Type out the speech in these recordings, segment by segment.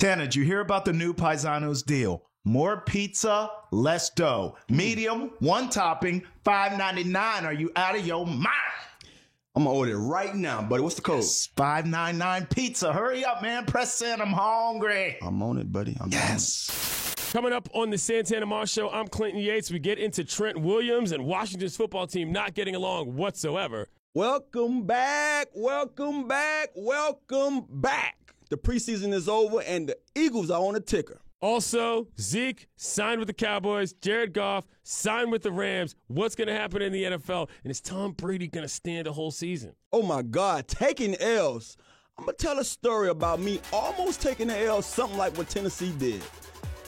Tanner, did you hear about the new Paisanos deal? More pizza, less dough. Medium, one topping, $5.99. Are you out of your mind? I'm going to order it right now, buddy. What's the code? Yes, $5.99 pizza. Hurry up, man. Press send. I'm hungry. I'm on it, buddy. Yes. Coming up on the Santana Moss Show, I'm Clinton Yates. We get into Trent Williams and Washington's football team not getting along whatsoever. Welcome back. Welcome back. Welcome back. The preseason is over, and the Eagles are on the ticker. Also, Zeke signed with the Cowboys. Jared Goff signed with the Rams. What's going to happen in the NFL? And is Tom Brady going to stand a whole season? Oh, my God. Taking L's. I'm going to tell a story about me almost taking the L, something like what Tennessee did.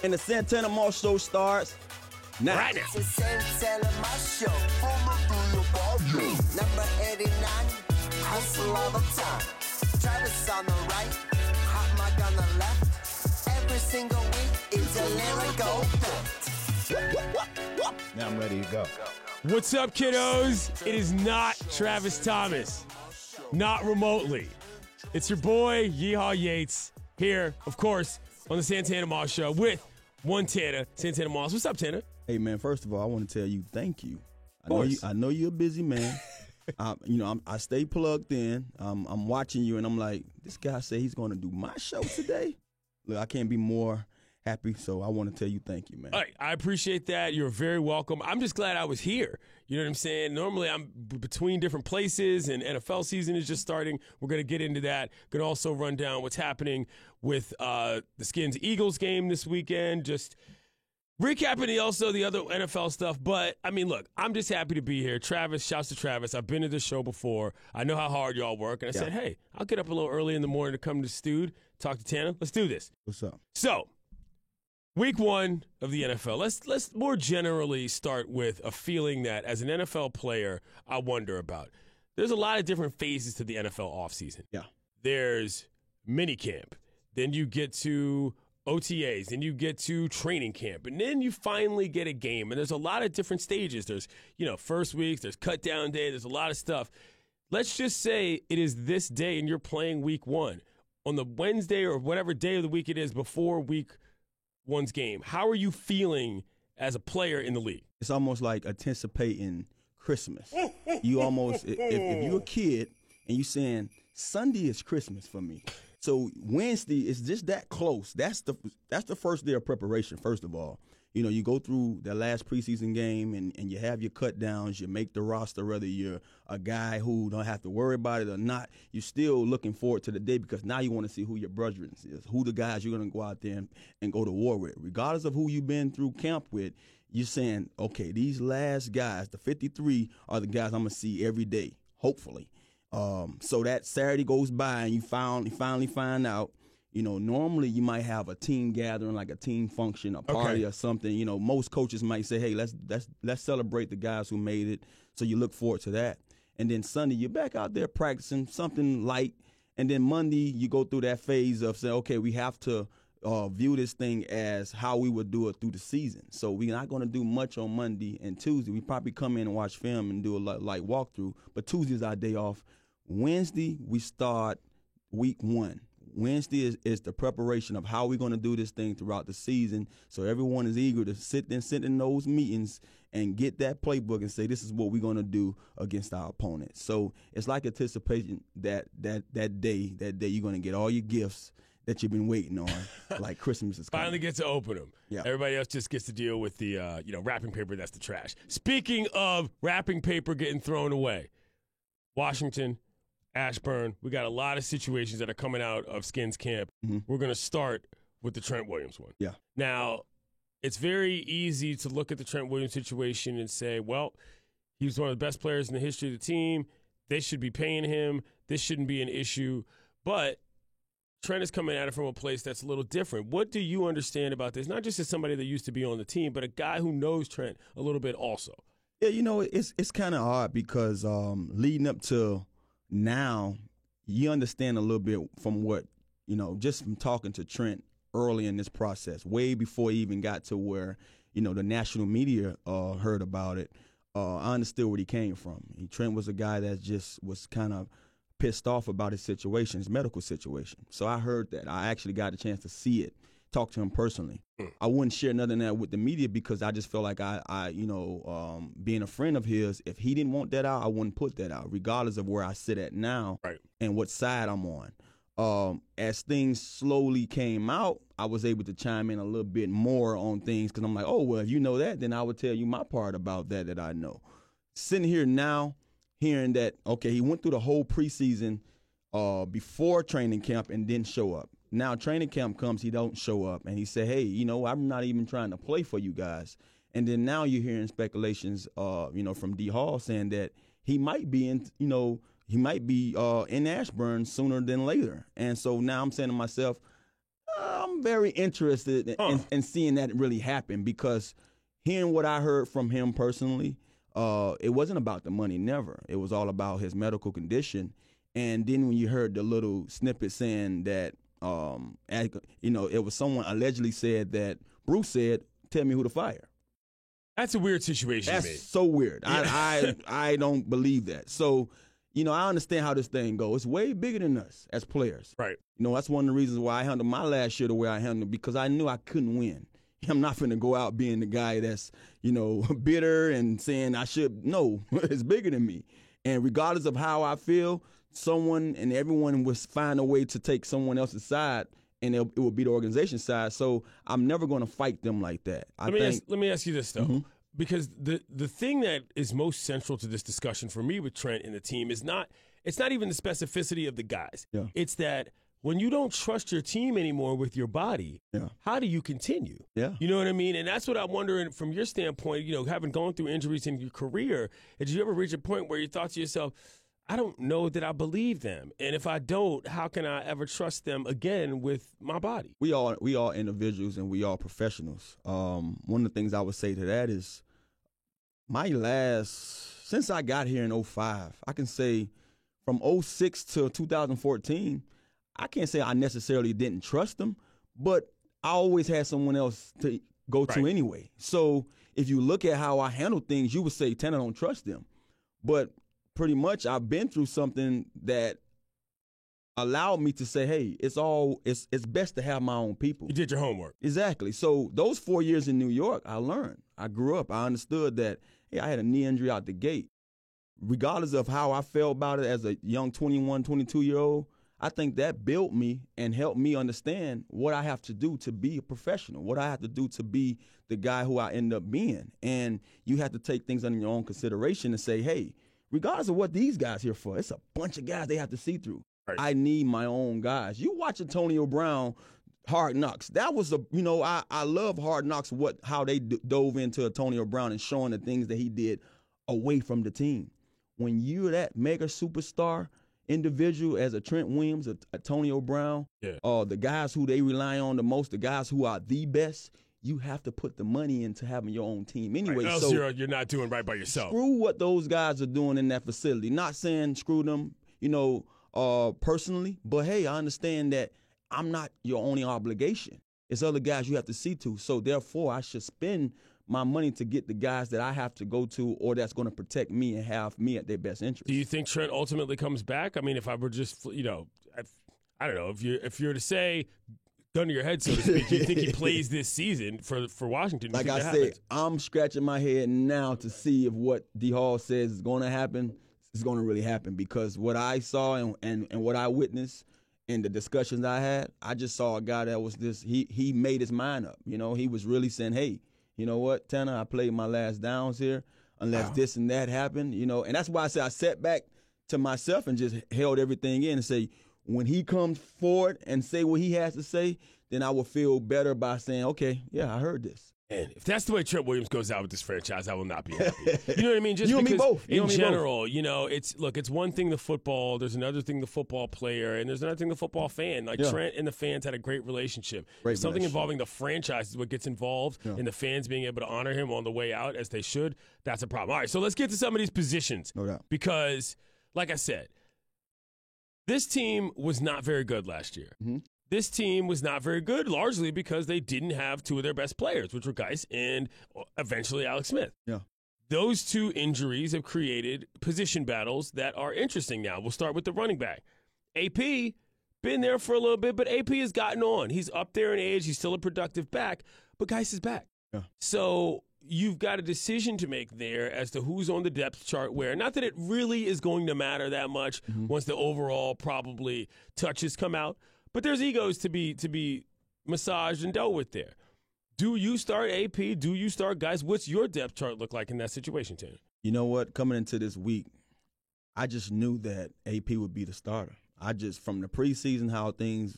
And the Santana Moss Show starts now. Right now. Santana Moss Show. Number 89. Hustle all the time. Travis on the right. Hot mic on the left. Every single week, it's a lyrical fact. Now I'm ready to go. What's up, kiddos? It is not Travis Thomas. Not remotely. It's your boy, Yeehaw Yates, here, of course, on the Santana Moss Show with one Tanner, Santana Moss. What's up, Tanner? Hey, man, first of all, I want to tell you thank you. course. I know you're a busy man. I stay plugged in. I'm watching you, and I'm like, this guy said he's going to do my show today. Look, I can't be more happy, so I want to tell you thank you, man. All right, I appreciate that. You're very welcome. I'm just glad I was here. You know what I'm saying? Normally I'm between different places, and NFL season is just starting. We're going to get into that. Going to also run down what's happening with the Skins-Eagles game this weekend. Just recapping also the other NFL stuff. But, I mean, look, I'm just happy to be here. Travis, shouts to Travis. I've been to this show before. I know how hard y'all work. And I said, hey, I'll get up a little early in the morning to come to the studio, talk to Tanner. Let's do this. What's up? So, week one of the NFL. Let's more generally start with a feeling that as an NFL player, I wonder about. There's a lot of different phases to the NFL offseason. Yeah. There's minicamp. Then you get to OTAs. Then you get to training camp. And then you finally get a game. And there's a lot of different stages. There's, first weeks. There's cut down day. There's a lot of stuff. Let's just say it is this day and you're playing week one. On the Wednesday or whatever day of the week it is before week one's game, how are you feeling as a player in the league? It's almost like anticipating Christmas. You almost, if you're a kid and you saying Sunday is Christmas for me, so Wednesday is just that close. That's the first day of preparation. First of all, you go through the last preseason game and you have your cut downs. You make the roster, whether you're a guy who don't have to worry about it or not. You're still looking forward to the day because now you want to see who your brethren is, who the guys you're going to go out there and go to war with. Regardless of who you've been through camp with, you're saying, okay, these last guys, the 53, are the guys I'm going to see every day, hopefully. So that Saturday goes by and you finally find out. Normally you might have a team gathering, like a team function, a party or something. Most coaches might say, hey, let's celebrate the guys who made it. So you look forward to that. And then Sunday, you're back out there practicing something light. And then Monday, you go through that phase of saying, okay, we have to view this thing as how we would do it through the season. So we're not going to do much on Monday and Tuesday. We probably come in and watch film and do a light walkthrough. But Tuesday's our day off. Wednesday, we start week one. Wednesday is the preparation of how we're going to do this thing throughout the season. So everyone is eager to sit in those meetings and get that playbook and say, this is what we're going to do against our opponent. So it's like anticipation that day you're going to get all your gifts that you've been waiting on, like Christmas is coming. Finally get to open them. Yeah. Everybody else just gets to deal with the wrapping paper that's the trash. Speaking of wrapping paper getting thrown away, Washington, Ashburn, we got a lot of situations that are coming out of Skins camp. Mm-hmm. We're going to start with the Trent Williams one. Yeah. Now, it's very easy to look at the Trent Williams situation and say, well, he was one of the best players in the history of the team. They should be paying him. This shouldn't be an issue. But Trent is coming at it from a place that's a little different. What do you understand about this? Not just as somebody that used to be on the team, but a guy who knows Trent a little bit also. Yeah, it's kind of hard because leading up to now, you understand a little bit from what, just from talking to Trent early in this process, way before he even got to where, the national media heard about it. I understood where he came from. Trent was a guy that just was kind of pissed off about his situation, his medical situation. So I heard that. I actually got a chance to see it, talk to him personally. I wouldn't share nothing of that with the media because I just felt like being a friend of his, if he didn't want that out, I wouldn't put that out, regardless of where I sit at now and what side I'm on. As things slowly came out, I was able to chime in a little bit more on things because I'm like, oh, well, if you know that, then I would tell you my part about that I know. Sitting here now, hearing that, okay, he went through the whole preseason before training camp and didn't show up. Now training camp comes, he don't show up, and he said, hey, I'm not even trying to play for you guys. And then now you're hearing speculations, from D. Hall saying that he might be in Ashburn sooner than later. And so now I'm saying to myself, I'm very interested in seeing that really happen because hearing what I heard from him personally, it wasn't about the money, never. It was all about his medical condition. And then when you heard the little snippet saying that, it was someone allegedly said that Bruce said, tell me who to fire. That's a weird situation. That's so weird. Yeah. I don't believe that. So, I understand how this thing goes. It's way bigger than us as players. Right. That's one of the reasons why I handled my last year the way I handled it because I knew I couldn't win. I'm not going to go out being the guy that's, bitter and saying I should. No, it's bigger than me. And regardless of how I feel, someone and everyone will find a way to take someone else's side, and it will be the organization side. So I'm never going to fight them like that. Let me ask you this, though. Because the thing that is most central to this discussion for me with Trent and the team is it's not even the specificity of the guys. Yeah. It's that when you don't trust your team anymore with your body, how do you continue? Yeah. You know what I mean? And that's what I'm wondering from your standpoint, having gone through injuries in your career, did you ever reach a point where you thought to yourself, I don't know that I believe them. And if I don't, how can I ever trust them again with my body? We all individuals and we all professionals. One of the things I would say to that is since I got here in 2005, I can say from 2006 to 2014, I can't say I necessarily didn't trust them, but I always had someone else to go to anyway. So if you look at how I handle things, you would say, Tanner, don't trust them. But pretty much I've been through something that allowed me to say, hey, it's best to have my own people. You did your homework. Exactly. So those 4 years in New York, I learned. I grew up. I understood that, hey, I had a knee injury out the gate. Regardless of how I felt about it as a young 21, 22-year-old, I think that built me and helped me understand what I have to do to be a professional, what I have to do to be the guy who I end up being. And you have to take things under your own consideration and say, hey, regardless of what these guys here for, it's a bunch of guys they have to see through. Right. I need my own guys. You watch Antonio Brown, Hard Knocks. That was I love Hard Knocks, how they dove into Antonio Brown and showing the things that he did away from the team. When you're that mega superstar individual as a Trent Williams, a Antonio Brown, the guys who they rely on the most, the guys who are the best, you have to put the money into having your own team anyway. Right. Else you're not doing right by yourself. Screw what those guys are doing in that facility. Not saying screw them, personally, but hey, I understand that I'm not your only obligation. It's other guys you have to see to. So therefore, I should spend my money to get the guys that I have to go to or that's going to protect me and have me at their best interest. Do you think Trent ultimately comes back? I mean, if I were just, I don't know, if you're to say, gun to your head, so to speak, do you think he plays this season for Washington? Like I said, I'm scratching my head now to see if what D. Hall says is going to happen is going to really happen, because what I saw and what I witnessed in the discussions I had, I just saw a guy that was he made his mind up. He was really saying, hey, you know what, Tanner, I played my last downs here unless this and that happened, and that's why I said I sat back to myself and just held everything in and say, when he comes forward and say what he has to say, then I will feel better by saying, okay, yeah, I heard this. And if that's the way Trent Williams goes out with this franchise, I will not be happy. You know what I mean? Just you and me both. In general, it's one thing the football, there's another thing the football player, and there's another thing the football fan. Trent and the fans had a great relationship. Something involving the franchise is what gets involved, and the fans being able to honor him on the way out as they should. That's a problem. All right, so let's get to some of these positions. No doubt. Because, like I said, this team was not very good last year. Mm-hmm. This team was not very good largely because they didn't have two of their best players, which were Geis and eventually Alex Smith. Yeah. those two injuries have created position battles that are interesting now. We'll start with the running back. AP, been there for a little bit, but AP has gotten on. He's up there in age. He's still a productive back, but Geis is back. Yeah. So you've got a decision to make there as to who's on the depth chart where. Not that it really is going to matter that much once the overall probably touches come out, but there's egos to be massaged and dealt with there. Do you start AP? Do you start Geis? What's your depth chart look like in that situation, Tanner? You know what? Coming into this week, I just knew that AP would be the starter. From the preseason, how things,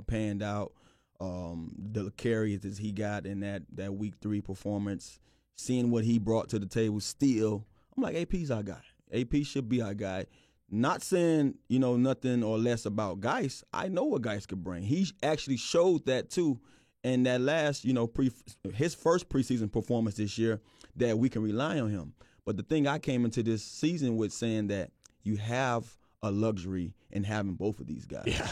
panned out, the carries that he got in that week 3 performance, seeing what he brought to the table still, I'm like, AP's our guy. AP should be our guy. Not saying, nothing or less about Geis. I know what Geis could bring. He actually showed that, too. And that last, his first preseason performance this year, that we can rely on him. But the thing I came into this season with saying that you have a luxury in having both of these guys. Yeah.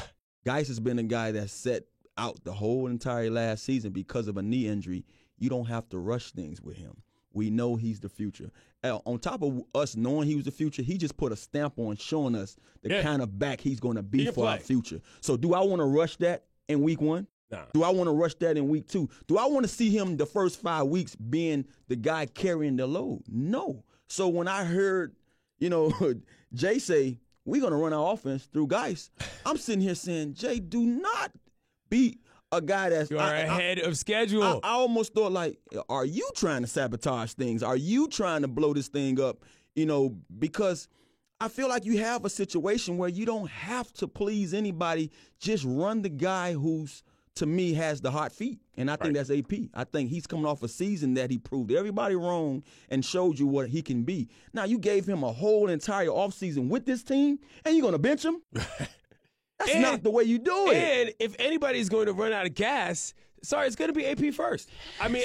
Geis has been a guy that set out the whole entire last season because of a knee injury. You don't have to rush things with him. We know he's the future. On top of us knowing he was the future, he just put a stamp on showing us the kind of back he's going to be for our future. So do I want to rush that in week 1? Nah. Do I want to rush that in week 2? Do I want to see him the first 5 weeks being the guy carrying the load? No. So when I heard, Jay say, we're going to run our offense through Geis, I'm sitting here saying, Jay, do not be a guy that's You're ahead of schedule. I almost thought, like, are you trying to sabotage things? Are you trying to blow this thing up? Because I feel like you have a situation where you don't have to please anybody. Just run the guy who's, to me, has the hot feet. And I think that's AP. I think he's coming off a season that he proved everybody wrong and showed you what he can be. Now, you gave him a whole entire offseason with this team, and you're going to bench him? That's not the way you do it. And if anybody's going to run out of gas, it's going to be AP first. I mean,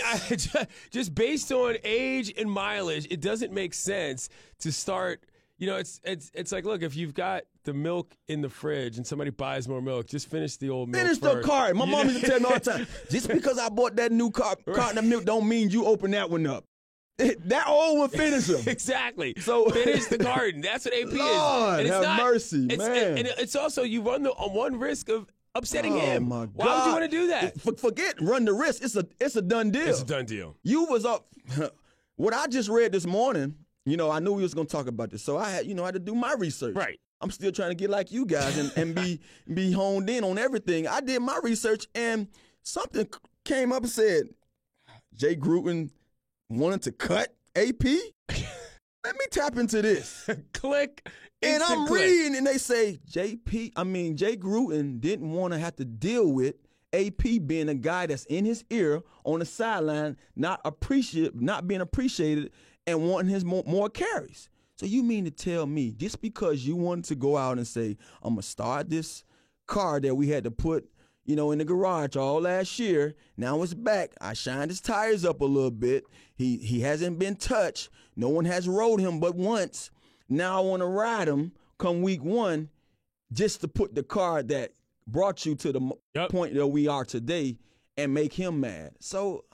just based on age and mileage, it doesn't make sense to start. It's like, look, if you've got the milk in the fridge and somebody buys more milk, just finish the old milk Finish first. the cart. My mom used to tell me all the time, just because I bought that new carton of milk don't mean you open that one up. That old one finish them. Exactly. So finish the garden. That's what AP Lord, is. have mercy, man. And it's also, you run on one risk of upsetting him. My God. Why would you want to do that? Forget run the risk. It's a done deal. It's a done deal. You was up. What I just read this morning, I knew we was going to talk about this. So I had, I had to do my research. Right. I'm still trying to get like you guys and be honed in on everything. I did my research, and something came up and said, Jay Gruden wanted to cut AP? Let me tap into this. Click. And I'm click. reading, and they say Jay Gruden didn't want to have to deal with AP being a guy that's in his ear on the sideline, not being appreciated, and wanting his more carries. So you mean to tell me, just because you wanted to go out and say, I'm going to start this car that we had to put, in the garage all last year, now it's back. I shined his tires up a little bit. He hasn't been touched. No one has rode him but once. Now I want to ride him come week 1 just to put the car that brought you to the point that we are today and make him mad. So,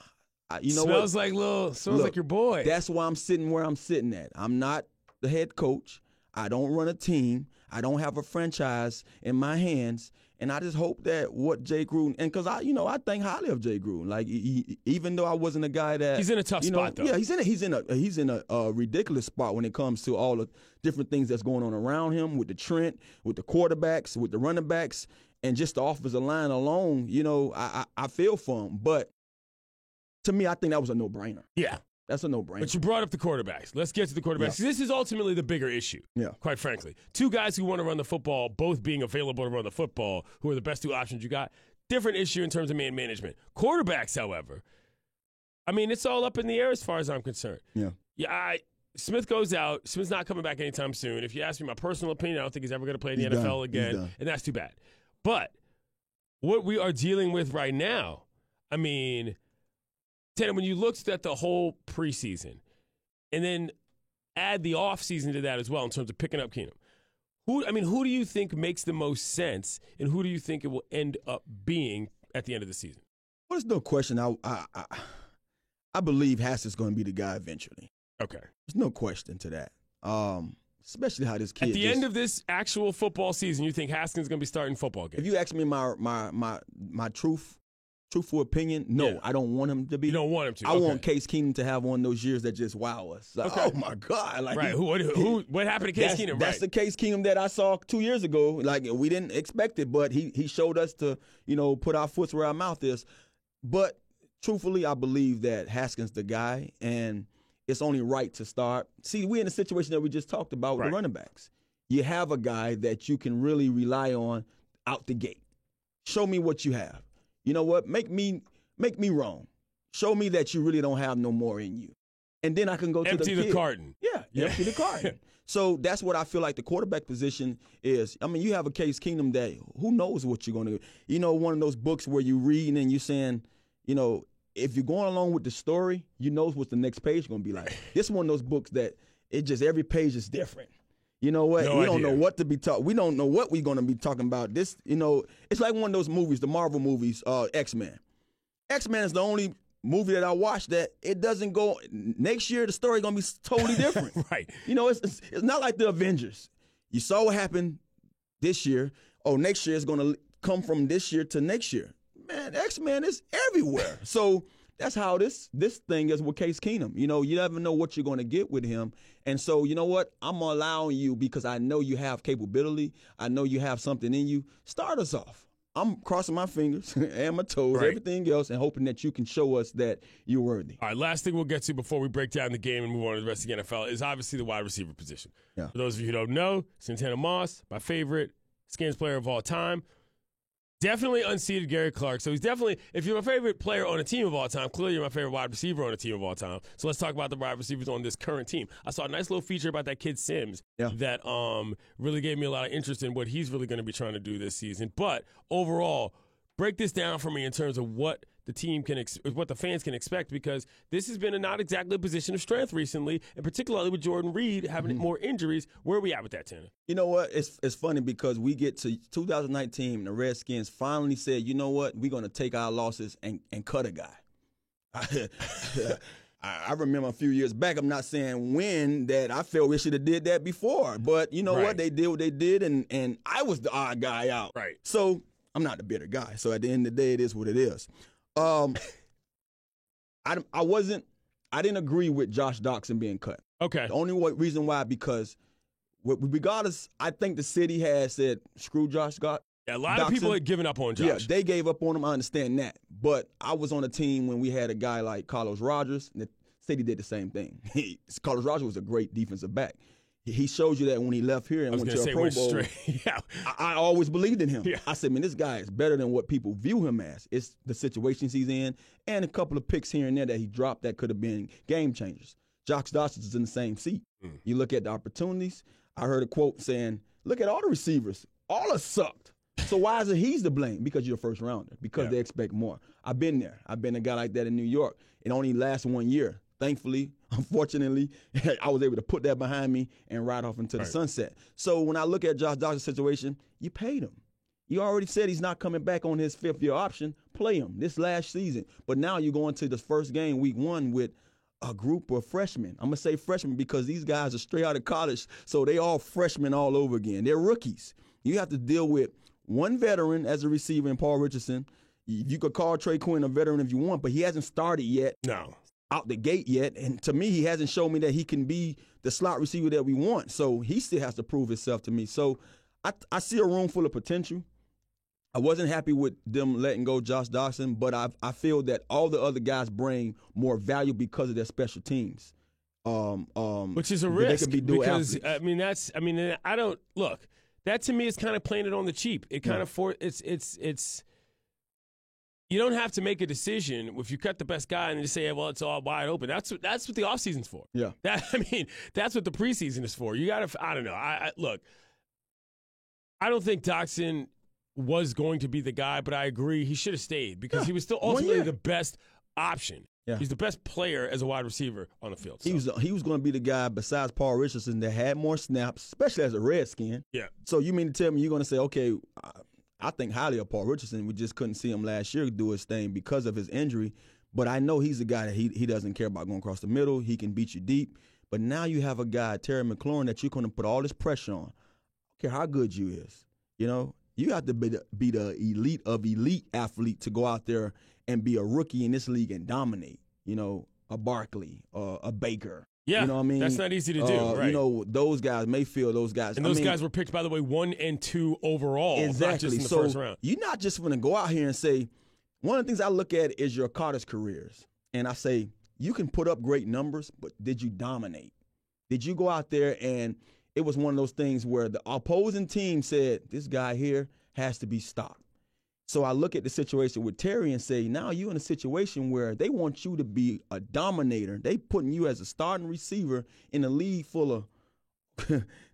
Smells like your boy. That's why I'm sitting where I'm sitting at. I'm not the head coach. I don't run a team. I don't have a franchise in my hands. And I just hope that what Jay Gruden, and because I think highly of Jay Gruden. Like, even though I wasn't a guy that he's in a tough spot, though. Yeah, he's in a ridiculous spot when it comes to all the different things that's going on around him with the Trent, with the quarterbacks, with the running backs, and just the offensive line alone. I feel for him, but to me, I think that was a no-brainer. Yeah. That's a no-brainer. But you brought up the quarterbacks. Let's get to the quarterbacks. Yeah. This is ultimately the bigger issue, quite frankly. Two guys who want to run the football, both being available to run the football, who are the best two options you got. Different issue in terms of man management. Quarterbacks, however, it's all up in the air as far as I'm concerned. Yeah. Smith goes out. Smith's not coming back anytime soon. If you ask me my personal opinion, I don't think he's ever going to play in the NFL again, and that's too bad. But what we are dealing with right now, Tanner, when you looked at the whole preseason and then add the offseason to that as well in terms of picking up Keenum, who do you think makes the most sense, and who do you think it will end up being at the end of the season? Well, there's no question. I believe Hastett's going to be the guy eventually. Okay. There's no question to that. Especially how this kid. At the end of this actual football season, you think Haskins is going to be starting football games? If you ask me my truthful opinion, no, Yeah. I don't want him to be. You don't want him to. I Okay. want Case Keenum to have one of those years that just wow us. Like, Okay. oh my God! Like, Right. What happened to Case Keenum? That's Right. the Case Keenum that I saw 2 years ago. Like, we didn't expect it, but he showed us to put our foot where our mouth is. But truthfully, I believe that Haskins the guy, and it's only right to start. See, we're in a situation that we just talked about with Right. the running backs. You have a guy that you can really rely on out the gate. Show me what you have. You know what? Make me wrong. Show me that you really don't have no more in you. And then I can go Empty to the kid. carton. Yeah, empty the carton. So that's what I feel like the quarterback position is. I mean, you have a Case Keenum that who knows what you're going to do. One of those books where you read and you're saying, if you're going along with the story, you know what the next page is going to be like. This is one of those books that every page is different. You know what? We don't know what to be talking. We don't know what we're going to be talking about. This, it's like one of those movies, the Marvel movies, X-Men. X-Men is the only movie that I watched that it doesn't go next year. The story going to be totally different. Right. It's not like the Avengers. You saw what happened this year. Oh, next year is going to come from this year to next year. Man, X-Men is everywhere. So that's how this thing is with Case Keenum. You never know what you're going to get with him. And so, you know what? I'm allowing you because I know you have capability. I know you have something in you. Start us off. I'm crossing my fingers and my toes, Right. everything else, and hoping that you can show us that you're worthy. All right, last thing we'll get to before we break down the game and move on to the rest of the NFL is obviously the wide receiver position. Yeah. For those of you who don't know, Santana Moss, my favorite Skins player of all time. Definitely unseated Gary Clark. So he's definitely, if you're my favorite player on a team of all time, clearly you're my favorite wide receiver on a team of all time. So let's talk about the wide receivers on this current team. I saw a nice little feature about that kid Sims that really gave me a lot of interest in what he's really going to be trying to do this season. But overall, break this down for me in terms of what the team what the fans can expect, because this has been not exactly a position of strength recently, and particularly with Jordan Reed having more injuries. Where are we at with that, Tanner? You know what? It's funny because we get to 2019 and the Redskins finally said, you know what? We're going to take our losses and cut a guy. I remember a few years back, I'm not saying when, that I felt we should have did that before. But you know Right. what? They did what they did, and I was the odd guy out. Right. So I'm not the bitter guy. So at the end of the day, it is what it is. I didn't agree with Josh Doctson being cut. Okay. The only reason why, because regardless, I think the city has said, screw Josh Doctson. Yeah, a lot of people had given up on Josh. Yeah, they gave up on him. I understand that. But I was on a team when we had a guy like Carlos Rogers, and the city did the same thing. Carlos Rogers was a great defensive back. He showed you that when he left here and went to a Pro Bowl. Yeah. I always believed in him. Yeah. I said, man, this guy is better than what people view him as. It's the situations he's in and a couple of picks here and there that he dropped that could have been game changers. Josh Doctson is in the same seat. You look at the opportunities. I heard a quote saying, look at all the receivers. All have sucked. So why is it he's to blame? Because you're a first rounder. Because they expect more. I've been there. I've been a guy like that in New York. It only lasts 1 year. Thankfully, unfortunately, I was able to put that behind me and ride off into the sunset. So when I look at Josh Doctson's situation, you paid him. You already said he's not coming back on his fifth-year option. Play him this last season. But now you're going to the first game, week 1, with a group of freshmen. I'm going to say freshmen because these guys are straight out of college, so they all freshmen all over again. They're rookies. You have to deal with one veteran as a receiver in Paul Richardson. You could call Trey Quinn a veteran if you want, but he hasn't started yet. No. Out the gate yet, and to me, he hasn't shown me that he can be the slot receiver that we want. So he still has to prove himself to me. So I see a room full of potential. I wasn't happy with them letting go Josh Doctson, but I feel that all the other guys bring more value because of their special teams. Which is a they risk could be dual because athletes. I don't look. That to me is kind of playing it on the cheap. It kind of it's. You don't have to make a decision if you cut the best guy and just say, well, it's all wide open. That's what the offseason's for. Yeah. That's what the preseason is for. You got to, I don't know. Look, I don't think Doctson was going to be the guy, but I agree he should have stayed because he was still ultimately the best option. Yeah. He's the best player as a wide receiver on the field. So. He was going to be the guy besides Paul Richardson that had more snaps, especially as a Redskin. Yeah. So you mean to tell me you're going to say, okay, I think highly of Paul Richardson. We just couldn't see him last year do his thing because of his injury. But I know he's a guy that he doesn't care about going across the middle. He can beat you deep. But now you have a guy, Terry McLaurin, that you're going to put all this pressure on. I don't care how good you is. You know, you have to be the elite of elite athlete to go out there and be a rookie in this league and dominate. You know, a Barkley, a Baker. Yeah, you know what I mean? That's not easy to do, right? You know, those guys, Mayfield, those guys. And those guys were picked, by the way, 1 and 2 overall, exactly. not just in the first round. You're not just going to go out here and say, one of the things I look at is your Carter's careers. And I say, you can put up great numbers, but did you dominate? Did you go out there and it was one of those things where the opposing team said, this guy here has to be stopped. So I look at the situation with Terry and say, now you're in a situation where they want you to be a dominator. They putting you as a starting receiver in a league full of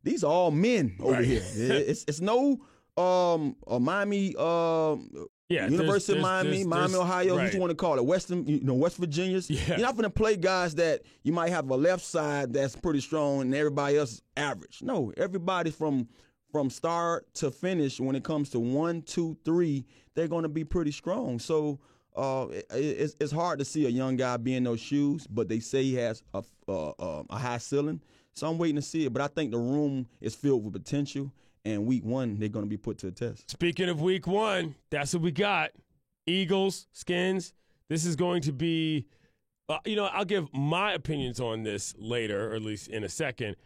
these are all men over here. It's no Miami, University of Miami, Ohio, what you want to call it, West Virginia's. Yeah. You're not going to play guys that you might have a left side that's pretty strong and everybody else is average. No, everybody from start to finish, when it comes to 1, 2, 3, they're going to be pretty strong. So it's hard to see a young guy be in those shoes, but they say he has a high ceiling. So I'm waiting to see it. But I think the room is filled with potential, and week 1, they're going to be put to the test. Speaking of week 1, that's what we got. Eagles, Skins. This is going to be, I'll give my opinions on this later, or at least in a second.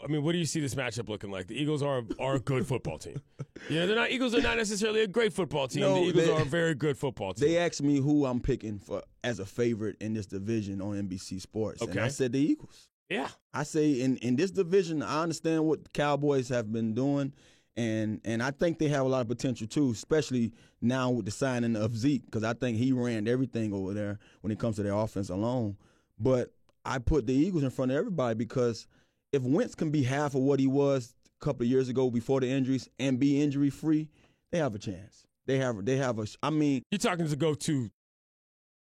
I mean, what do you see this matchup looking like? The Eagles are a good football team. Eagles are not necessarily a great football team. The Eagles are a very good football team. They asked me who I'm picking for as a favorite in this division on NBC Sports. Okay. And I said the Eagles. Yeah. I say in this division, I understand what the Cowboys have been doing, and I think they have a lot of potential too, especially now with the signing of Zeke, because I think he ran everything over there when it comes to their offense alone. But I put the Eagles in front of everybody because if Wentz can be half of what he was a couple of years ago before the injuries and be injury-free, they have a chance. They have I mean, you're talking to go to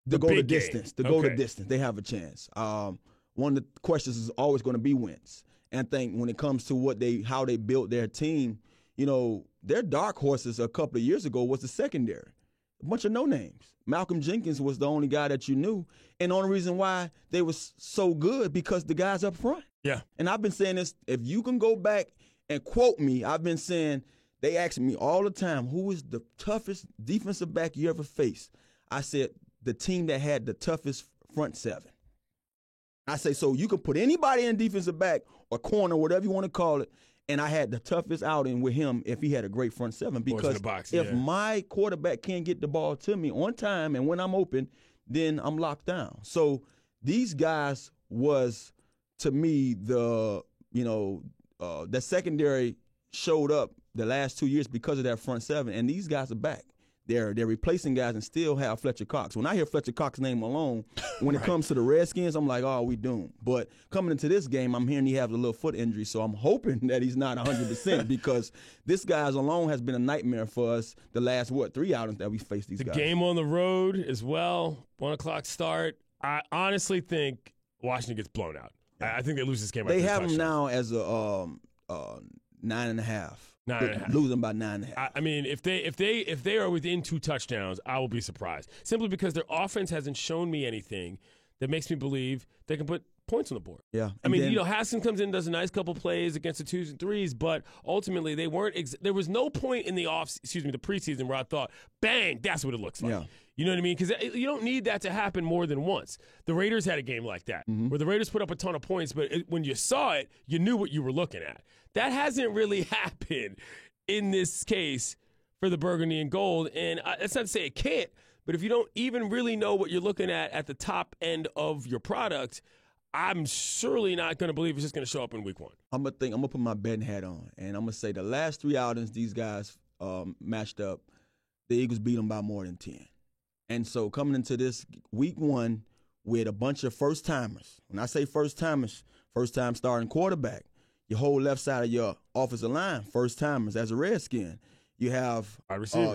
the distance. Go the distance. They have a chance. One of the questions is always going to be Wentz. And I think when it comes to how they built their team, their dark horses a couple of years ago was the secondary. A bunch of no-names. Malcolm Jenkins was the only guy that you knew. And the only reason why they was so good because the guys up front. Yeah. And I've been saying this, if you can go back and quote me, I've been saying, they ask me all the time, who is the toughest defensive back you ever faced? I said, the team that had the toughest front seven. I say, so you can put anybody in defensive back or corner, whatever you want to call it, and I had the toughest outing with him if he had a great front seven. Because if my quarterback can't get the ball to me on time and when I'm open, then I'm locked down. So these guys was, to me, the secondary showed up the last 2 years because of that front seven, and these guys are back. They're replacing guys and still have Fletcher Cox. When I hear Fletcher Cox's name alone, when it comes to the Redskins, I'm like, oh, we doomed. But coming into this game, I'm hearing he has a little foot injury, so I'm hoping that he's not 100% because this guy alone has been a nightmare for us the last, 3 outings that we faced these guys. The game on the road as well, 1 o'clock start. I honestly think Washington gets blown out. I think they lose this game. They have them now as a 9.5. 9.5. Losing by 9.5. I mean, if they are within 2 touchdowns, I will be surprised. Simply because their offense hasn't shown me anything that makes me believe they can put points on the board. Yeah. I mean, Haskins comes in, does a nice couple plays against the 2s and 3s, but ultimately they weren't. There was no point in the preseason where I thought, bang, that's what it looks like. Yeah. You know what I mean? Because you don't need that to happen more than once. The Raiders had a game like that, where the Raiders put up a ton of points, but when you saw it, you knew what you were looking at. That hasn't really happened in this case for the Burgundy and Gold. And that's not to say it can't, but if you don't even really know what you're looking at the top end of your product, I'm surely not going to believe it's just going to show up in week 1. I'm going to put my betting hat on, and I'm going to say the last 3 outings these guys matched up, the Eagles beat them by more than 10. And so coming into this week 1 with a bunch of first-timers, when I say first-timers, first-time starting quarterback, your whole left side of your offensive line, first-timers as a Redskin. You have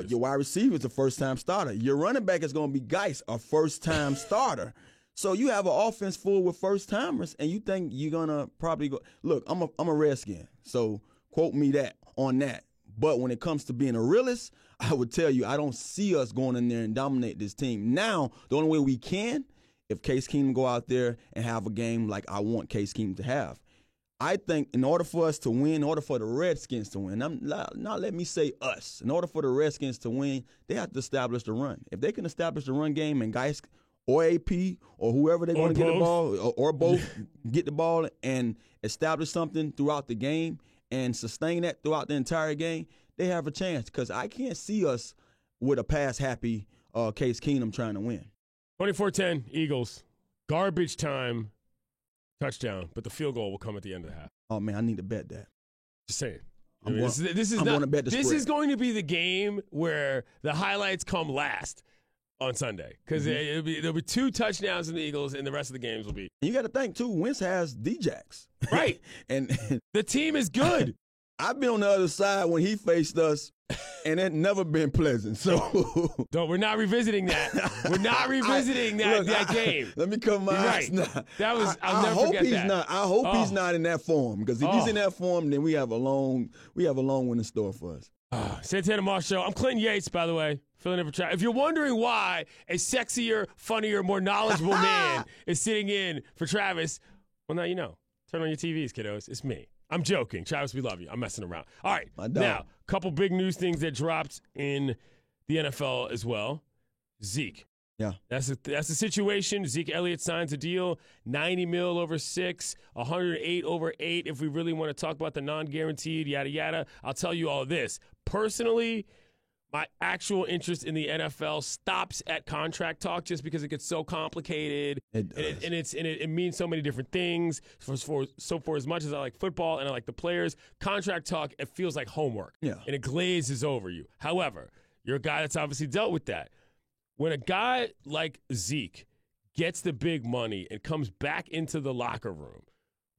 your wide receivers, a first-time starter. Your running back is going to be Geis, a first-time starter. So you have an offense full with first-timers, and you think you're going to probably go – look, I'm a Redskin, so quote me on that. But when it comes to being a realist, I would tell you I don't see us going in there and dominate this team. Now, the only way we can, if Case Keenum go out there and have a game like I want Case Keenum to have. I think in order for us to win, in order for the Redskins to win, now let me say us. In order for the Redskins to win, they have to establish the run. If they can establish the run game and guys or AP or whoever they're going to get the ball or both get the ball and establish something throughout the game and sustain that throughout the entire game, they have a chance because I can't see us with a pass-happy Case Keenum trying to win. 24-10 Eagles. Garbage time. Touchdown, but the field goal will come at the end of the half. Oh, man, I need to bet that. Just saying. I'm this is going to be the game where the highlights come last on Sunday because there'll be 2 touchdowns in the Eagles and the rest of the games will be. You got to think, too, Wentz has D-Jacks. Right. and the team is good. I've been on the other side when he faced us, and it never been pleasant. So, no, we're not revisiting that. We're not revisiting that game. Let me cover my eyes now. That was. I'll never forget that. I hope he's not in that form because if he's in that form, then we have a long one in store for us. Santana Moss Show. I'm Clinton Yates, by the way, filling in for Travis. If you're wondering why a sexier, funnier, more knowledgeable man is sitting in for Travis, well, now you know. Turn on your TVs, kiddos. It's me. I'm joking. Travis, we love you. I'm messing around. All right. Now, a couple big news things that dropped in the NFL as well. Zeke. Yeah. That's the situation. Zeke Elliott signs a deal, $90 million over 6, $108 over 8. If we really want to talk about the non-guaranteed, yada, yada, I'll tell you all this. Personally, my actual interest in the NFL stops at contract talk just because it gets so complicated. It does. And it means so many different things. For as much as I like football and I like the players, contract talk, it feels like homework. Yeah. And it glazes over you. However, you're a guy that's obviously dealt with that. When a guy like Zeke gets the big money and comes back into the locker room,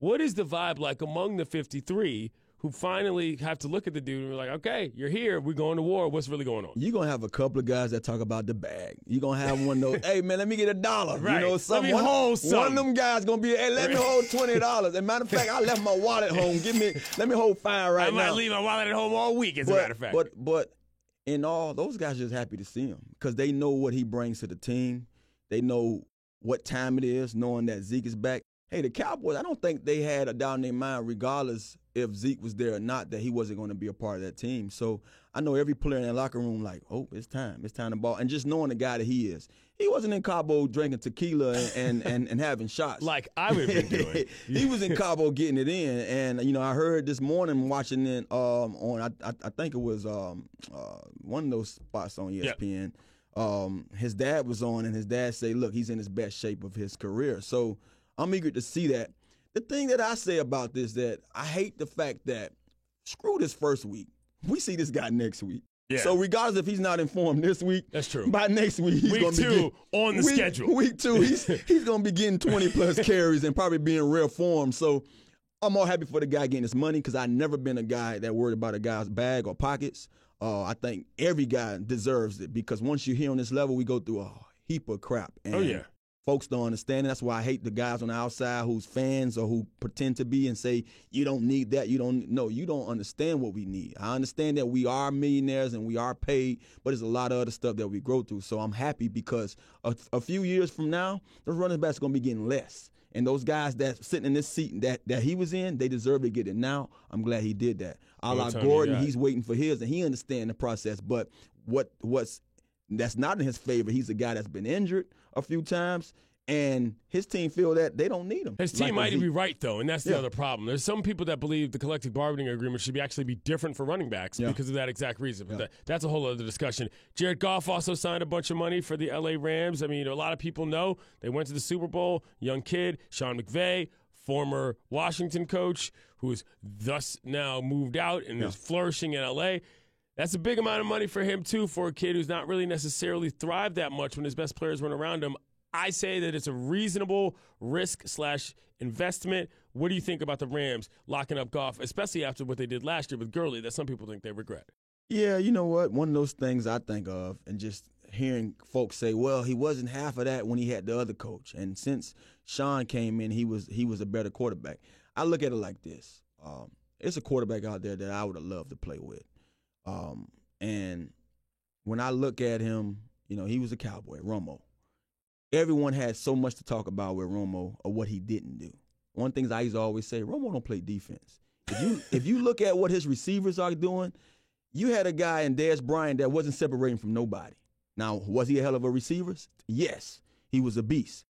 what is the vibe like among the 53 who finally have to look at the dude and be like, okay, you're here. We're going to war. What's really going on? You're going to have a couple of guys that talk about the bag. You're going to have one of those, hey, man, let me get $1. Right. You know, let me hold something. One of them guys going to be, hey, let me hold $20. As a matter of fact, I left my wallet home. Let me hold $5 right now. I might leave my wallet at home all week, as a matter of fact. But in all, those guys are just happy to see him because they know what he brings to the team. They know what time it is, knowing that Zeke is back. Hey, the Cowboys, I don't think they had a doubt in their mind, regardless if Zeke was there or not, that he wasn't going to be a part of that team. So I know every player in the locker room like, oh, it's time to ball. And just knowing the guy that he is. He wasn't in Cabo drinking tequila and having shots. Like I would have been doing. He was in Cabo getting it in. And, you know, I heard this morning watching it on, I think it was one of those spots on ESPN. Yep. His dad was on, and his dad said, look, he's in his best shape of his career. So I'm eager to see that. The thing that I say about this, that I hate the fact that screw this first week. We see this guy next week. Yeah. So regardless if he's not informed this week, that's true. By next week, he's going to be on the schedule. Week 2, he's going to be getting 20-plus carries and probably be in rare form. So I'm all happy for the guy getting his money because I've never been a guy that worried about a guy's bag or pockets. I think every guy deserves it because once you're here on this level, we go through a heap of crap. And folks don't understand it. That's why I hate the guys on the outside who's fans or who pretend to be and say, you don't need that. You don't understand what we need. I understand that we are millionaires and we are paid, but there's a lot of other stuff that we grow through. So I'm happy because a few years from now, those running backs are going to be getting less. And those guys that's sitting in this seat that he was in, they deserve to get it now. I'm glad he did that. A la Gordon, he's waiting for his, and he understands the process. But that's not in his favor. He's a guy that's been injured a few times, and his team feel that they don't need him. His team might be right, though, and that's the other problem. There's some people that believe the collective bargaining agreement should actually be different for running backs because of that exact reason. But that's a whole other discussion. Jared Goff also signed a bunch of money for the L.A. Rams. I mean, a lot of people know they went to the Super Bowl. Young kid, Sean McVay, former Washington coach, who's thus now moved out and is flourishing in L.A., that's a big amount of money for him, too, for a kid who's not really necessarily thrived that much when his best players went around him. I say that it's a reasonable risk/investment. What do you think about the Rams locking up Goff, especially after what they did last year with Gurley that some people think they regret? Yeah, you know what? One of those things I think of, and just hearing folks say, well, he wasn't half of that when he had the other coach. And since Sean came in, he was a better quarterback. I look at it like this. It's a quarterback out there that I would have loved to play with. And when I look at him, he was a Cowboy, Romo. Everyone had so much to talk about with Romo or what he didn't do. One of the things I used to always say, Romo don't play defense. If you look at what his receivers are doing, you had a guy in Dez Bryant that wasn't separating from nobody. Now, was he a hell of a receiver? Yes, he was a beast.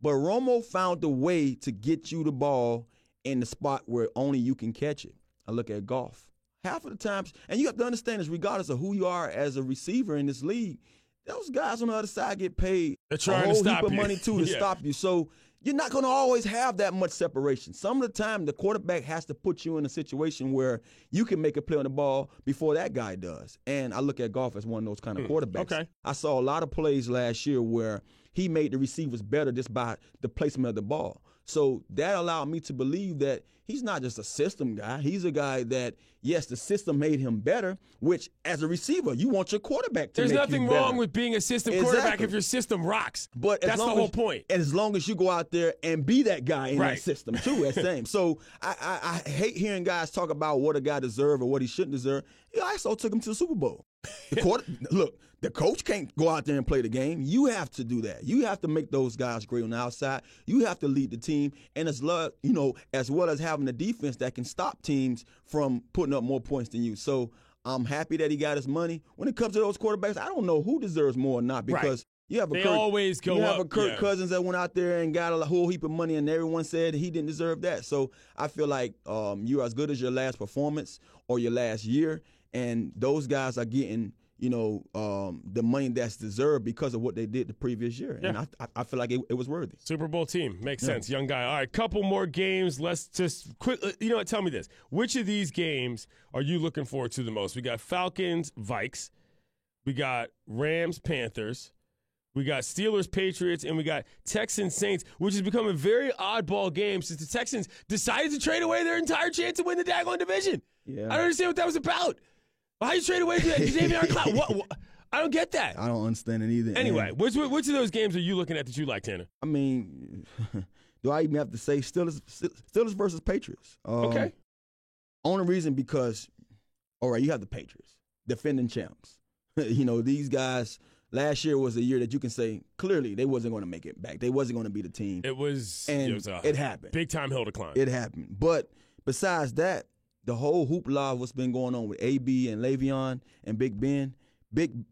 But Romo found a way to get you the ball in the spot where only you can catch it. I look at Goff. Half of the times, and you have to understand this, regardless of who you are as a receiver in this league, those guys on the other side get paid They're a trying whole to stop heap of you. money, too, to Yeah. stop you. So you're not going to always have that much separation. Some of the time, the quarterback has to put you in a situation where you can make a play on the ball before that guy does. And I look at Goff as one of those kind of quarterbacks. Okay. I saw a lot of plays last year where he made the receivers better just by the placement of the ball. So that allowed me to believe that he's not just a system guy. He's a guy that, yes, the system made him better, which as a receiver, you want your quarterback to There's make nothing you better. wrong with being a system quarterback Exactly. if your system rocks. But that's the whole point. As long as you go out there and be that guy in Right. that system too, that's same. So I hate hearing guys talk about what a guy deserves or what he shouldn't deserve. He also took him to the Super Bowl. Look, the coach can't go out there and play the game. You have to do that. You have to make those guys great on the outside. You have to lead the team, and as well as having a defense that can stop teams from putting up more points than you. So I'm happy that he got his money. When it comes to those quarterbacks, I don't know who deserves more or not because you have a They Kirk, always go you have up, a Kirk yeah. Cousins that went out there and got a whole heap of money, and everyone said he didn't deserve that. So I feel like you're as good as your last performance or your last year, and those guys are getting the money that's deserved because of what they did the previous year. Yeah. And I feel like it was worthy. Super Bowl team. Makes sense. Young guy. All right, couple more games. Let's just quick. You know what? Tell me this. Which of these games are you looking forward to the most? We got Falcons, Vikes. We got Rams, Panthers. We got Steelers, Patriots, and we got Texans, Saints, which has become a very oddball game since the Texans decided to trade away their entire chance to win the daggone division. Yeah. I don't understand what that was about. How you trade away Xavier Cloud? What? I don't get that. I don't understand it either. Anyway, And, which of those games are you looking at that you like, Tanner? I mean, do I even have to say Steelers versus Patriots? Okay. Only reason because, all right, you have the Patriots, defending champs. These guys, last year was a year that you can say clearly they wasn't going to make it back. They wasn't going to be the team. It was it happened. Big time hill to climb. It happened. But besides that, the whole hoopla of what's been going on with AB and Le'Veon and Big Ben,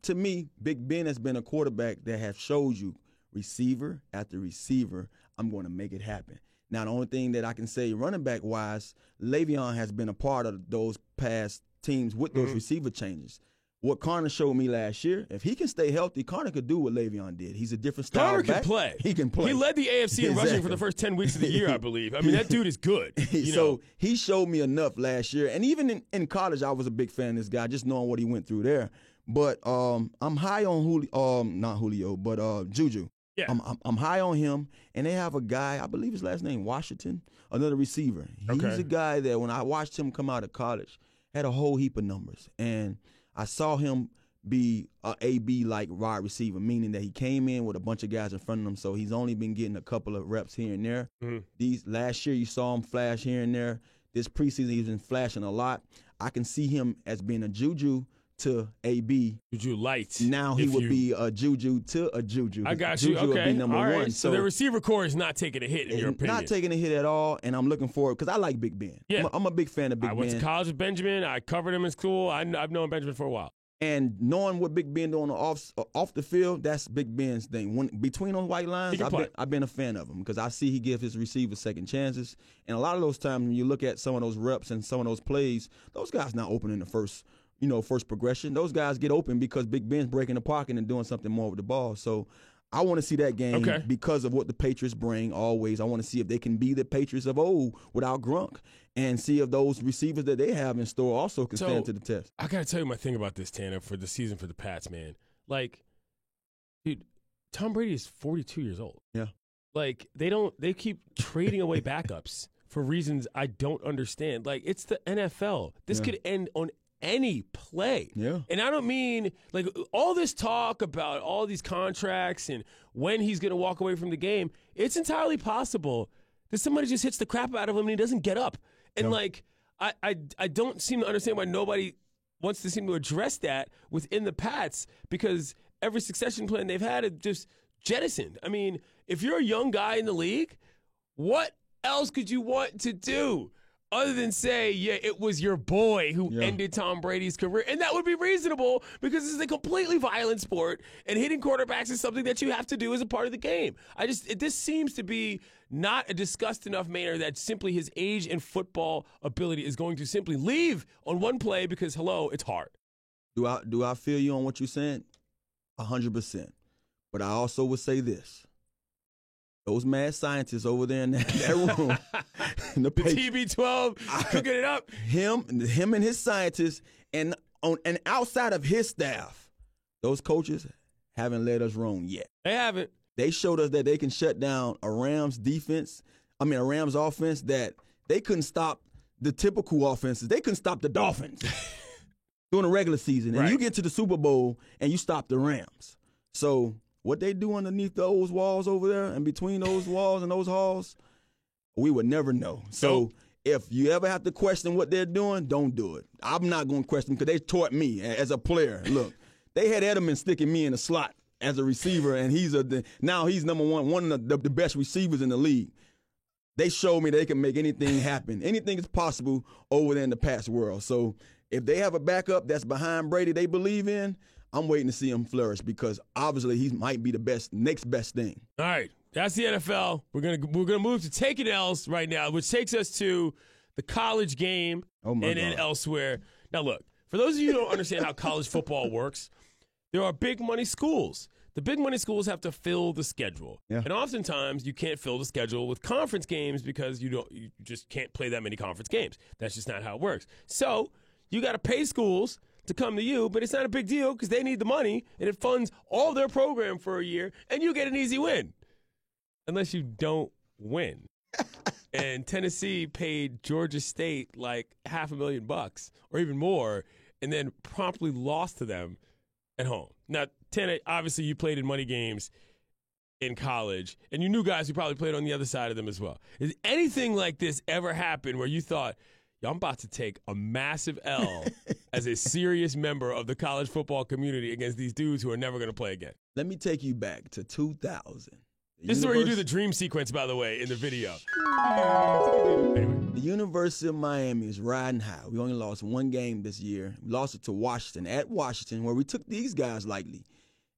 to me, Big Ben has been a quarterback that has showed you receiver after receiver, I'm going to make it happen. Now, the only thing that I can say running back-wise, Le'Veon has been a part of those past teams with those receiver changes. What Connor showed me last year, if he can stay healthy, Connor could do what Le'Veon did. He's a different style Connor back. can play. He can play. He led the AFC in rushing Exactly. for the first 10 weeks of the year, I believe. I mean, that dude is good. So he showed me enough last year. And even in college, I was a big fan of this guy, just knowing what he went through there. But I'm high on Juju. Yeah. I'm high on him. And they have a guy, I believe his last name, Washington, another receiver. He's Okay. a guy that when I watched him come out of college, had a whole heap of numbers. And I saw him be a AB-like wide receiver, meaning that he came in with a bunch of guys in front of him, so he's only been getting a couple of reps here and there. Last year, you saw him flash here and there. This preseason, he's been flashing a lot. I can see him as being a Juju to AB. Juju light. Now he if would you- be a Juju to a Juju. I got Juju you. would Okay. be number All right. one. So the receiver core is not taking a hit, in your opinion. Not taking a hit at all, and I'm looking forward because I like Big Ben. Yeah. I'm a big fan of Big I Ben. went to college with Benjamin. I covered him in school. I've known Benjamin for a while. And knowing what Big Ben doing off the field, that's Big Ben's thing. When between those white lines, can play. I've been a fan of him because I see he gives his receivers second chances. And a lot of those times when you look at some of those reps and some of those plays, those guys not open in the first progression. Those guys get open because Big Ben's breaking the pocket and doing something more with the ball. So I want to see that game because of what the Patriots bring always. I want to see if they can be the Patriots of old without Gronk and see if those receivers that they have in store also can stand to the test. I got to tell you my thing about this, Tanner, for the season for the Pats, man. Like, dude, Tom Brady is 42 years old. Yeah. Like, they keep trading away backups for reasons I don't understand. Like, it's the NFL. This could end on any play. Yeah. And I don't mean, like, all this talk about all these contracts and when he's going to walk away from the game. It's entirely possible that somebody just hits the crap out of him and he doesn't get up. And, like, I don't seem to understand why nobody wants to seem to address that within the Pats because every succession plan they've had is just jettisoned. I mean, if you're a young guy in the league, what else could you want to do other than say, yeah, it was your boy who ended Tom Brady's career? And that would be reasonable because this is a completely violent sport, and hitting quarterbacks is something that you have to do as a part of the game. This seems to be not a discussed enough manner that simply his age and football ability is going to simply leave on one play because, hello, it's hard. Do I feel you on what you're saying? 100%. But I also would say this. Those mad scientists over there in that room. The TB12 cooking it up. Him and his scientists and outside of his staff, those coaches haven't led us wrong yet. They haven't. They showed us that they can shut down a Rams offense that they couldn't stop the typical offenses. They couldn't stop the Dolphins during the regular season. And you get to the Super Bowl and you stop the Rams. So what they do underneath those walls over there and between those walls and those halls, we would never know. So if you ever have to question what they're doing, don't do it. I'm not going to question because they taught me as a player. Look, they had Edelman sticking me in the slot as a receiver, and now he's number one of the best receivers in the league. They showed me they can make anything happen. Anything is possible over there in the Pats world. So if they have a backup that's behind Brady they believe in, I'm waiting to see him flourish because obviously he might be the next best thing. All right, that's the NFL. We're gonna move to taking L's right now, which takes us to the college game then elsewhere. Now, look, for those of you who don't understand how college football works, there are big money schools. The big money schools have to fill the schedule, and oftentimes you can't fill the schedule with conference games because you just can't play that many conference games. That's just not how it works. So you got to pay schools to come to you, but it's not a big deal because they need the money, and it funds all their program for a year, and you get an easy win. Unless you don't win. And Tennessee paid Georgia State like $500,000 or even more, and then promptly lost to them at home. Now, obviously you played in money games in college, and you knew guys who probably played on the other side of them as well. Has anything like this ever happened where you thought, I'm about to take a massive L as a serious member of the college football community against these dudes who are never going to play again? Let me take you back to 2000. This is where you do the dream sequence, by the way, in the video. The University of Miami is riding high. We only lost one game this year. We lost it to Washington, at Washington, where we took these guys lightly.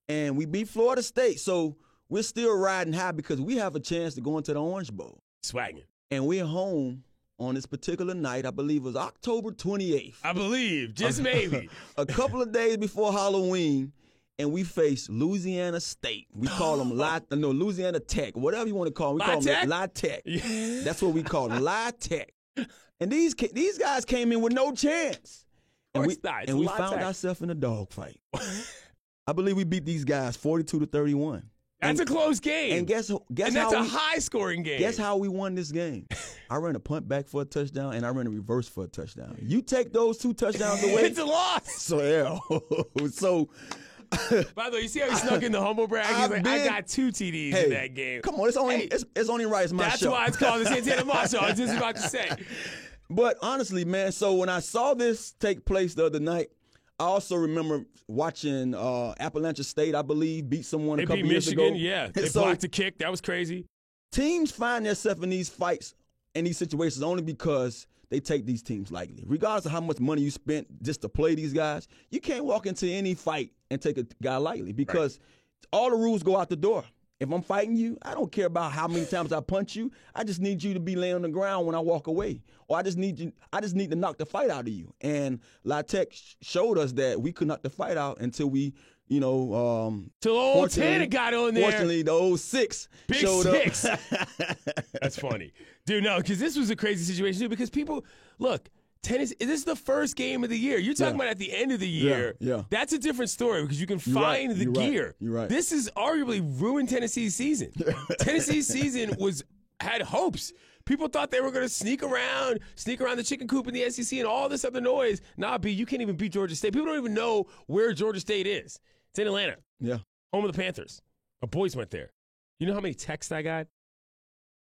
And we beat Florida State. So we're still riding high because we have a chance to go into the Orange Bowl. Swagging. And we're home on this particular night. I believe it was October 28th. I believe, just maybe. A couple of days before Halloween, and we faced Louisiana State. We call them Louisiana Tech, whatever you want to call them. We call them La Tech. Yeah. That's what we call them, La Tech. And these guys came in with no chance. And we found ourselves in a dogfight. I believe we beat these guys 42-31. That's a close game. And guess that's a high-scoring game. Guess how we won this game? I ran a punt back for a touchdown, and I ran a reverse for a touchdown. You take those two touchdowns away. It's a loss. So, yeah. By the way, you see how he snuck in the humble brag? He's like, I got 2 TDs in that game. Come on, it's only right. It's my show. That's why it's called the Santana Moss Show. I was just about to say. But honestly, man, so when I saw this take place the other night, I also remember watching Appalachian State, I believe, beat someone a couple years ago. They beat Michigan, yeah. They blocked a kick. That was crazy. Teams find themselves in these fights and these situations only because they take these teams lightly. Regardless of how much money you spent just to play these guys, you can't walk into any fight and take a guy lightly because all the rules go out the door. If I'm fighting you, I don't care about how many times I punch you. I just need you to be laying on the ground when I walk away. Or I just need to knock the fight out of you. And La Tech showed us that we could knock the fight out until we, till old Tanner got on there. Fortunately, the old 6 Big showed 6. up. That's funny. Dude, no, because this was a crazy situation, too, because people, look, tennis, this is the first game of the year. You're talking about at the end of the year. Yeah. That's a different story because you can find the gear. You're right. This has arguably ruined Tennessee's season. Tennessee's season had hopes. People thought they were going to sneak around the chicken coop in the SEC and all this other noise. Nah, B, you can't even beat Georgia State. People don't even know where Georgia State is. It's in Atlanta. Yeah. Home of the Panthers. My boys went there. You know how many texts I got?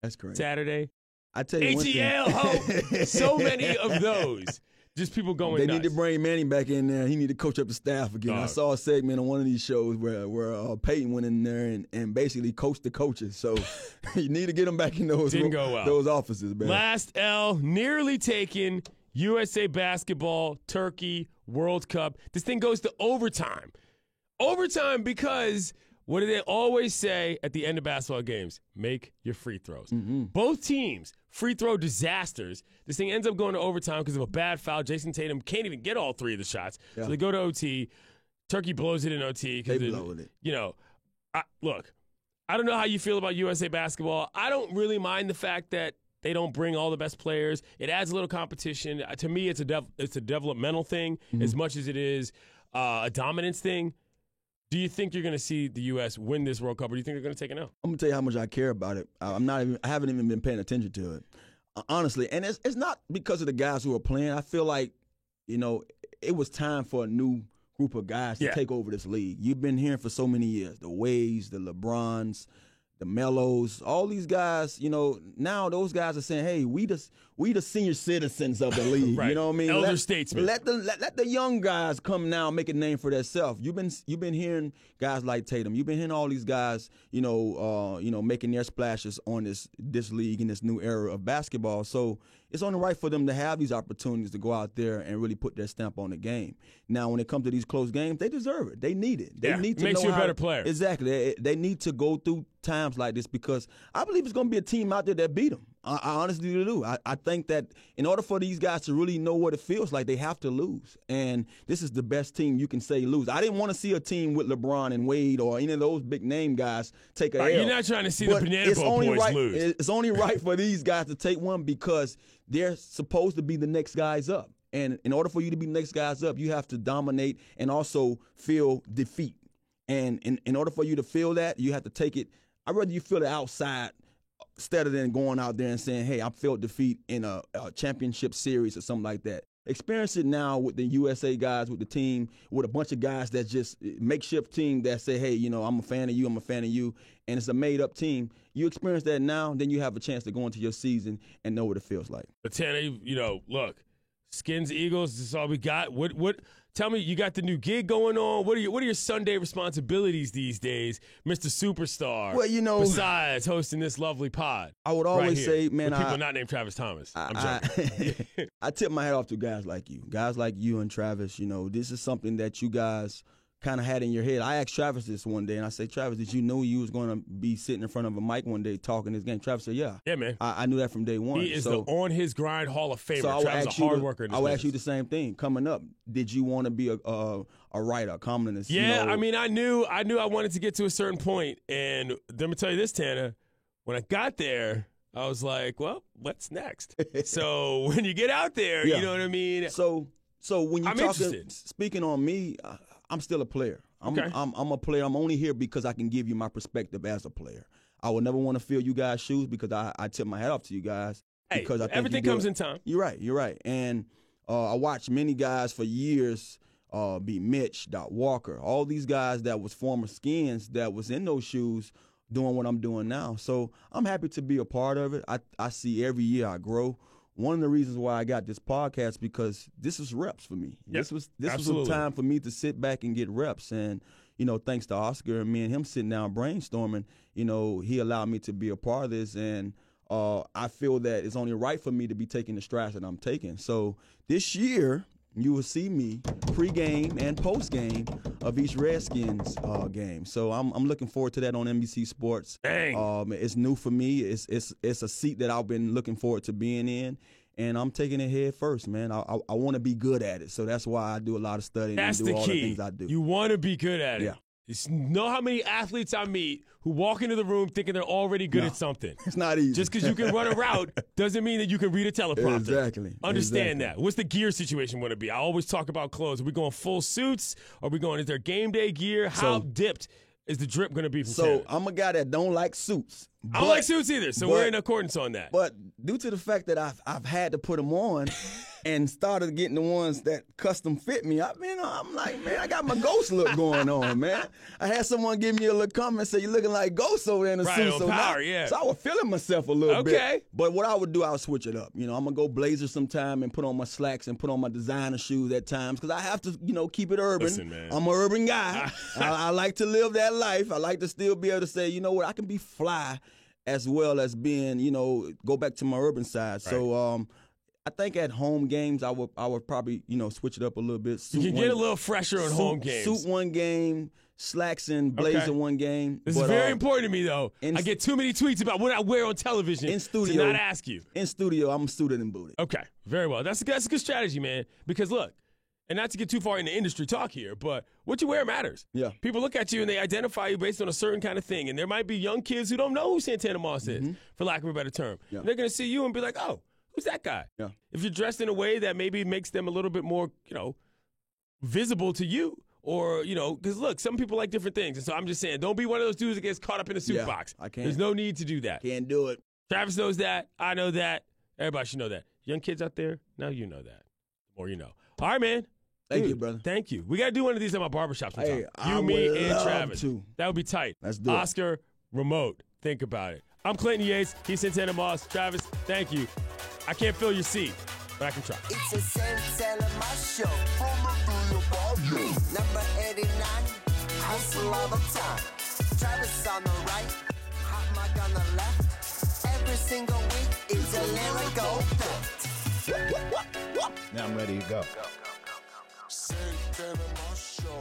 That's great. Saturday. I tell you ATL, hope. So many of those. Just people going They nuts. need to bring Manning back in there. He need to coach up the staff again. I saw a segment on one of these shows where Peyton went in there and basically coached the coaches. So you need to get them back in those offices, man. Last L, nearly taken. USA Basketball, Turkey, World Cup. This thing goes to overtime. Overtime because what do they always say at the end of basketball games? Make your free throws. Mm-hmm. Both teams, free throw disasters. This thing ends up going to overtime because of a bad foul. Jason Tatum can't even get all 3 of the shots. Yeah. So they go to OT. Turkey blows it in OT. They blow it. You know, look, I don't know how you feel about USA Basketball. I don't really mind the fact that they don't bring all the best players. It adds a little competition. To me, it's a developmental thing as much as it is a dominance thing. Do you think you're going to see the U.S. win this World Cup, or do you think they're going to take it out? I'm going to tell you how much I care about it. I haven't even been paying attention to it, honestly. And it's not because of the guys who are playing. I feel like, it was time for a new group of guys to take over this league. You've been hearing for so many years, the Wades, the LeBrons, the Melos, all these guys, now those guys are saying, hey, we the senior citizens of the league. Right. You know what I mean? Elder statesmen. Let the young guys come now and make a name for themselves. You've been hearing guys like Tatum. You've been hearing all these guys, making their splashes on this league in this new era of basketball. So it's only right for them to have these opportunities to go out there and really put their stamp on the game. Now, when it comes to these close games, they deserve it. They need it. They need to makes know you a better player. Exactly. They need to go through times like this because I believe it's going to be a team out there that beat them. I honestly do. I think that in order for these guys to really know what it feels like, they have to lose. And this is the best team you can say lose. I didn't want to see a team with LeBron and Wade or any of those big name guys take a L. You're not trying to see the Banana Boat boys lose. It's only right for these guys to take one because they're supposed to be the next guys up. And in order for you to be the next guys up, you have to dominate and also feel defeat. And in order for you to feel that, you have to take it. I'd rather you feel it outside instead of then going out there and saying, hey, I felt defeat in a championship series or something like that. Experience it now with the USA guys, with the team, with a bunch of guys that's just makeshift team that say, hey, I'm a fan of you, and it's a made-up team. You experience that now, then you have a chance to go into your season and know what it feels like. But Tanner, look, Skins Eagles, this is all we got. What? Tell me, you got the new gig going on. What are your Sunday responsibilities these days, Mr. Superstar? Well, besides hosting this lovely pod, I would always say, man, with people not named Travis Thomas. I'm joking. I tip my hat off to guys like you and Travis. This is something that you guys kind of had in your head. I asked Travis this one day, and I said, Travis, did you know you was going to be sitting in front of a mic one day talking this game? Travis said, yeah. Yeah, man. I knew that from day one. He is the on-his-grind Hall of Famer. So Travis is a hard worker. I would ask you the same thing. Coming up, did you want to be a writer, a columnist? Yeah, I mean, I knew I wanted to get to a certain point, and let me tell you this, Tanner. When I got there, I was like, well, what's next? So when you get out there, you know what I mean? So when you're interested. Speaking on me, I'm still a player. I'm a player. I'm only here because I can give you my perspective as a player. I would never want to fill you guys' shoes because I tip my hat off to you guys. Because I think everything comes in time. You're right. And I watched many guys for years be Mitch, Doc Walker, all these guys that was former Skins that was in those shoes doing what I'm doing now. So I'm happy to be a part of it. I see every year I grow. One of the reasons why I got this podcast because this was reps for me. Yep, this was a time for me to sit back and get reps. And, thanks to Oscar and me and him sitting down brainstorming, he allowed me to be a part of this. And I feel that it's only right for me to be taking the strides that I'm taking. So this year, you will see me pregame and postgame of each Redskins game. So I'm looking forward to that on NBC Sports. Dang. It's new for me. It's a seat that I've been looking forward to being in, and I'm taking it head first, man. I want to be good at it, so that's why I do a lot of studying That's and do the all key. the things I do. You want to be good at it. Yeah. You know how many athletes I meet who walk into the room thinking they're already good at something. It's not easy. Just because you can run a route doesn't mean that you can read a teleprompter. Exactly. Understand that. What's the gear situation going to be? I always talk about clothes. Are we going full suits? Is there game day gear? How dipped is the drip going to be from So Canada? I'm a guy that don't like suits. I don't like suits either, so we're in accordance on that. But due to the fact that I've had to put them on and started getting the ones that custom fit me, I'm like, man, I got my Ghost look going on, man. I had someone give me a little comment, say, you're looking like Ghost over there in the suit. So power, yeah. So I was feeling myself a little bit. Okay. But what I would do, I would switch it up. I'm going to go blazer sometime and put on my slacks and put on my designer shoes at times because I have to, keep it urban. Listen, man. I'm an urban guy. I like to live that life. I like to still be able to say, you know what, I can be fly as well as being, go back to my urban side. Right. So I think at home games, I would probably, switch it up a little bit. You can get a little fresher on home games. Suit one game, slacks and blazer one game. This is very important to me, though. I get too many tweets about what I wear on television in studio, to not ask you. In studio, I'm suited and booted. Okay, very well. That's a good strategy, man. Because look, and not to get too far into industry talk here, but what you wear matters. Yeah. People look at you and they identify you based on a certain kind of thing. And there might be young kids who don't know who Santana Moss is, for lack of a better term. Yeah. And they're going to see you and be like, oh, who's that guy? Yeah. If you're dressed in a way that maybe makes them a little bit more, visible to you. Or, because look, some people like different things. And so I'm just saying, don't be one of those dudes that gets caught up in a suit box. I can't. There's no need to do that. Can't do it. Travis knows that. I know that. Everybody should know that. Young kids out there, now you know that. The more you know. All right, man. Thank you, brother. Thank you. We got to do one of these at my barbershop sometime. Hey, you, me, and Travis. That would be tight. Let's do it. Oscar, remote. Think about it. I'm Clinton Yates. He's Santana Moss. Travis, thank you. I can't fill your seat, but I can try. It's a Santana Moss show. Number 89, hustle all the time. Travis on the right, hot mic on the left. Every single week, it's a lyrical theft. Now I'm ready to go. Santana Moss show.